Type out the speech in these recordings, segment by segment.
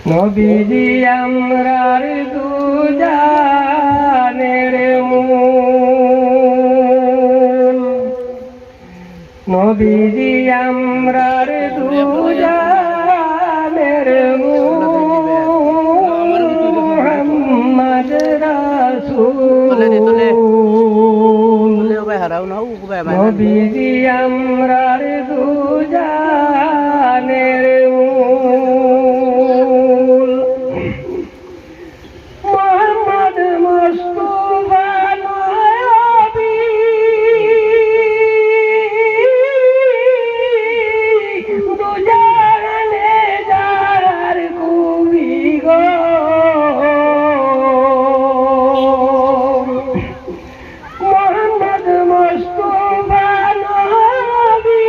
নবীজি আমরার দুজানের মূল, নবীজি আমরার দুজানের মূল, মুহাম্মদ রাসূল। নবীজি আমরার দুজানের মূল, মুহাম্মদ মুস্তাফা নবী, দুজানে যার কবি গো। মুহাম্মদ মুস্তাফা নবী,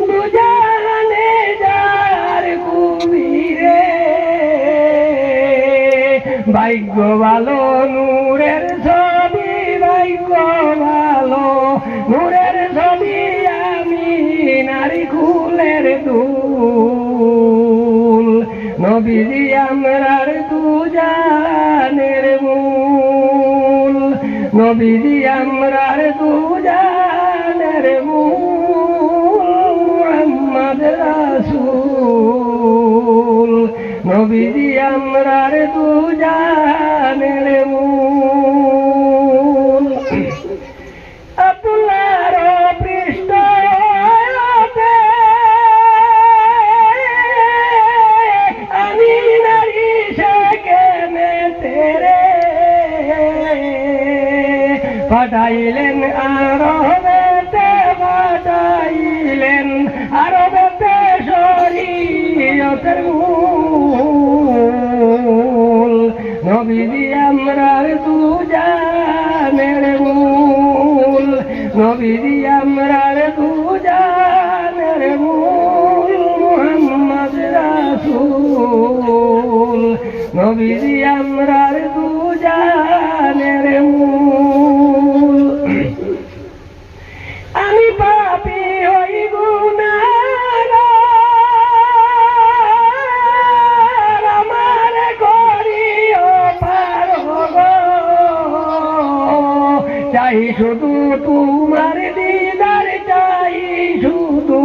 দুজানে যার কবি রে। ভাগ্য ভালো নূরের ছবি, ভাগ্য ভালো নূরের ছবি, আমি নারী কুলের দুল। নবীজি আমরার দুজানের মূল, নবীজি আমরার দুজানের মূল, মুহাম্মদ রাসূল। নবীজি আমরার দুজানের মূল। আব্দুল্লাহর পৃষ্ঠ হতে আমি নারী সেকেনে তেরে পাঠাইলেন আরবেতে, পাঠাইলেন আরবেতে শরীয়তের মূল। নবীজি আমরার দুজানের মূল, নবীজি আমরার দুজানের মূল, মুহাম্মদ রাসূল। নবীজি আমরার দুজানের মূল। আমি পাপী হই গুনাহগার, আমার করিও পার গো। চাই শুধু তোমার দিদার, চাই শুধু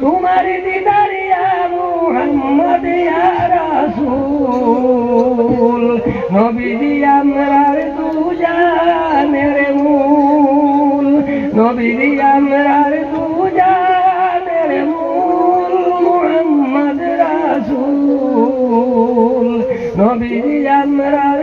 তোমার দিদার, ইয়া মুহাম্মদ ইয়া রাসূল। নবীজি আমরার দুজানের মূল, নবীজি আমরার দুজানের মূল, মুহাম্মদ রাসূল। নবীজি আমরার